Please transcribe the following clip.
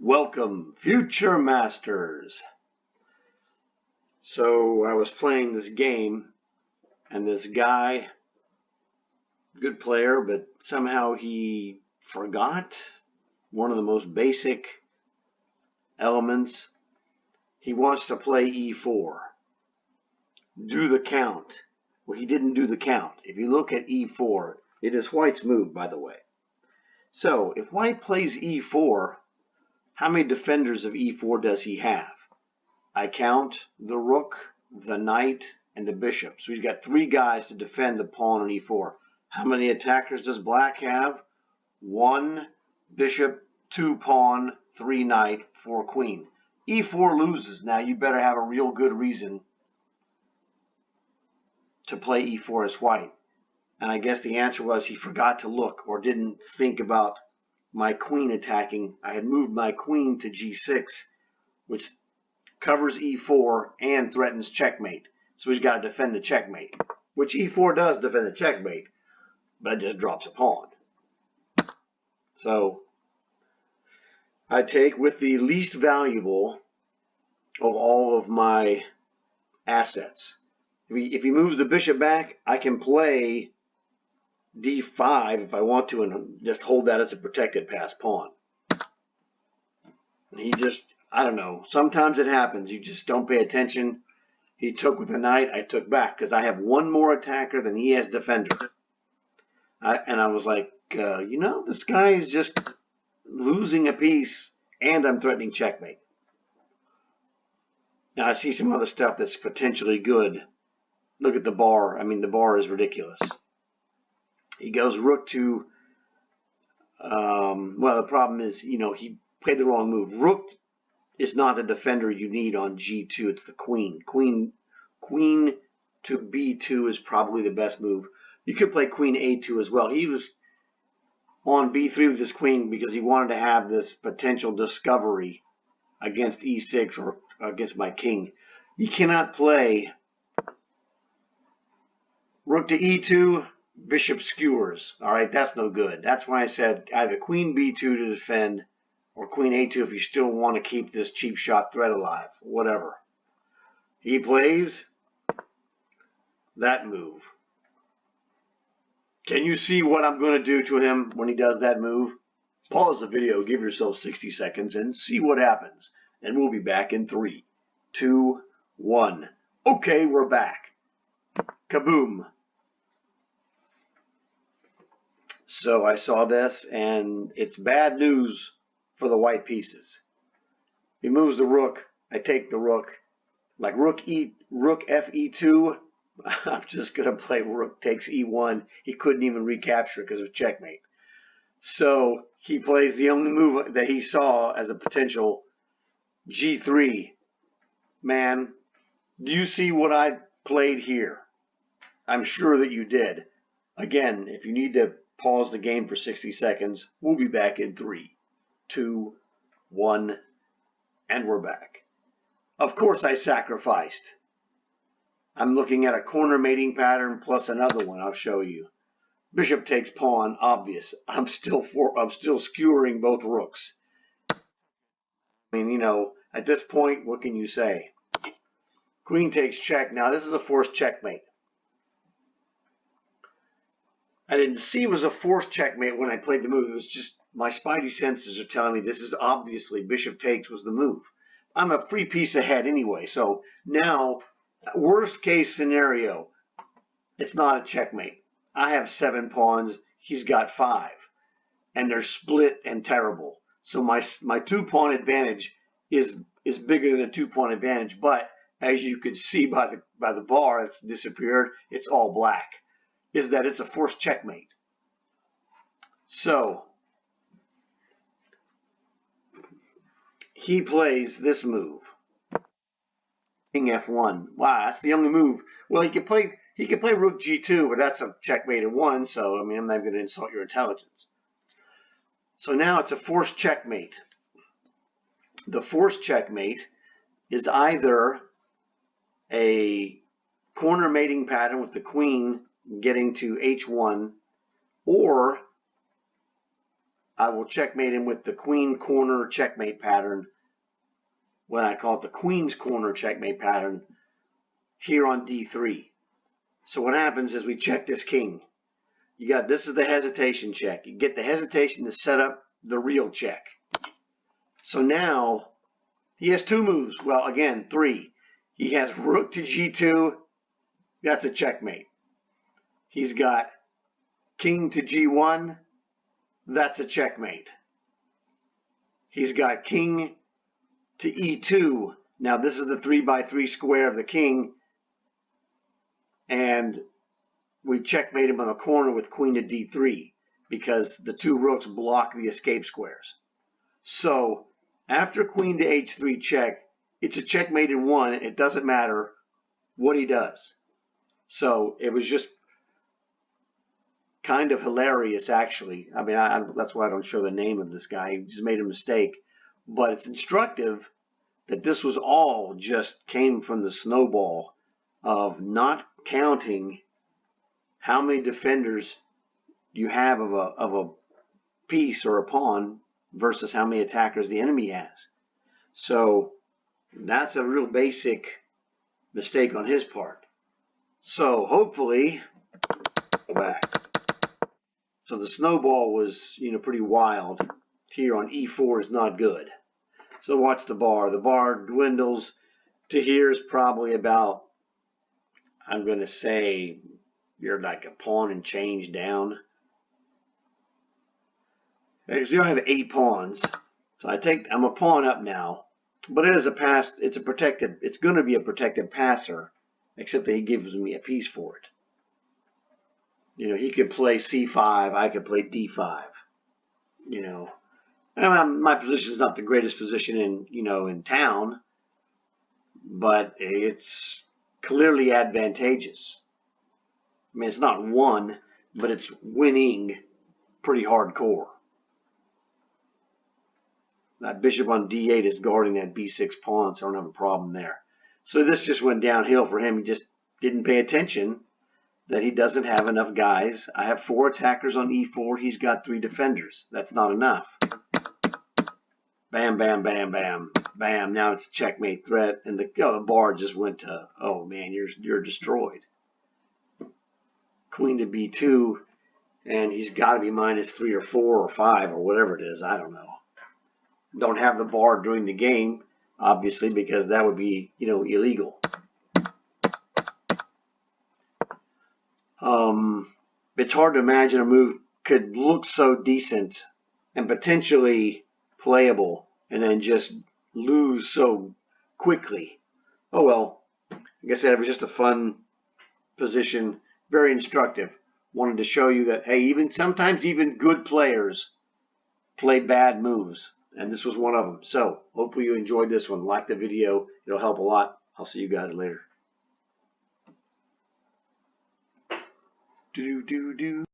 Welcome, future masters. So I was playing this game, and this guy, good player, but somehow he forgot one of the most basic elements. He wants to play e4. Do the count. Well, he didn't do the count. If you look at e4, it is white's move, by the way. So if white plays e4, how many defenders of e4 does he have? I count the rook, the knight, and the bishop. So he's got three guys to defend the pawn on e4. How many attackers does black have? 1 bishop, 2 pawn, 3 knight, 4 queen. e4 loses. Now you better have a real good reason to play e4 as white. And I guess the answer was he forgot to look or didn't think about my queen attacking. I had moved my queen to g6, which covers e4 and threatens checkmate. So he's got to defend the checkmate, which e4 does defend the checkmate, but it just drops a pawn. So I take with the least valuable of all of my assets. If he moves the bishop back, I can play d5 if I want to and just hold that as a protected pass pawn. He just, I don't know, sometimes it happens. You just don't pay attention. He took with the knight, I took back because I have one more attacker than he has defender. And I was like, this guy is just losing a piece and I'm threatening checkmate. Now I see some other stuff that's potentially good. Look at the bar. I mean, the bar is ridiculous. He goes rook to, well, the problem is, he played the wrong move. Rook is not the defender you need on g2. It's the queen. Queen to b2 is probably the best move. You could play queen a2 as well. He was on b3 with his queen because he wanted to have this potential discovery against e6 or against my king. You cannot play rook to e2, bishop skewers. All right, that's no good. That's why I said either queen b2 to defend or queen a2 if you still want to keep this cheap shot threat alive, whatever. He plays that move. Can you see what I'm going to do to him when he does that move? Pause the video, give yourself 60 seconds, and see what happens. And we'll be back in 3, 2, 1. Okay, we're back. Kaboom. So I saw this, and it's bad news for the white pieces. He moves the rook. I take the rook. Like rook fe2. I'm just going to play rook takes e1. He couldn't even recapture because of checkmate. So he plays the only move that he saw as a potential g3. Man, do you see what I played here? I'm sure that you did. Again, if you need to pause the game for 60 seconds, we'll be back in 3, 2, 1, and we're back. Of course I sacrificed. I'm looking at a corner mating pattern plus another one I'll show you. Bishop takes pawn, obvious. I'm still skewering both rooks. I mean, at this point, what can you say? Queen takes check. Now this is a forced checkmate. I didn't see it was a forced checkmate when I played the move. It was just my spidey senses are telling me this is obviously bishop takes was the move. I'm a free piece ahead anyway. So now, worst case scenario, it's not a checkmate. I have 7 pawns. He's got 5. And they're split and terrible. So my 2-pawn advantage is bigger than a 2-pawn advantage. But as you could see by the bar that's disappeared, it's all black. Is that it's a forced checkmate. So he plays this move. King f1. Wow, that's the only move. Well, he could play rook g2, but that's a checkmate in 1, so I mean I'm not going to insult your intelligence. So now it's a forced checkmate. The forced checkmate is either a corner mating pattern with the queen getting to h1, or I will checkmate him with the queen corner checkmate pattern, when I call it the queen's corner checkmate pattern, here on d3. So what happens is we check this king. You got, this is the hesitation check. You get the hesitation to set up the real check. So now he has two moves. Well, again, three. He has rook to g2. That's a checkmate. He's got king to g1. That's a checkmate. He's got king to e2. Now this is the 3x3 square of the king, and we checkmate him on the corner with queen to d3 because the two rooks block the escape squares. So after queen to h3 check, it's a checkmate in one. It doesn't matter what he does. So it was just kind of hilarious, actually. I mean, that's why I don't show the name of this guy. He just made a mistake. But it's instructive that this was all just came from the snowball of not counting how many defenders you have of a piece or a pawn versus how many attackers the enemy has. So that's a real basic mistake on his part. So hopefully, go back. So the snowball was, pretty wild. Here on e4 is not good. So watch the bar. The bar dwindles to here is probably about, I'm going to say, you're like a pawn and change down. Because you have 8 pawns. So I'm a pawn up now. But it is a pass, it's going to be a protected passer, except that he gives me a piece for it. He could play c5, I could play d5. My position is not the greatest position in town, but it's clearly advantageous. I mean, it's not won, but it's winning pretty hardcore. That bishop on d8 is guarding that b6 pawn, so I don't have a problem there. So this just went downhill for him. He just didn't pay attention that he doesn't have enough guys. I have 4 attackers on e4. He's got 3 defenders. That's not enough. Bam, bam, bam, bam, bam. Now it's checkmate threat, and the bar just went to, oh man, you're destroyed. Queen to b2, and he's got to be -3 or 4 or 5 or whatever it is. I don't know. Don't have the bar during the game, obviously, because that would be, illegal. It's hard to imagine a move could look so decent and potentially playable and then just lose so quickly. Oh well, like I said, it was just a fun position, very instructive. Wanted to show you that, hey, sometimes even good players play bad moves, and this was one of them. So hopefully you enjoyed this one. Like the video, it'll help a lot. I'll see you guys later. Do do do.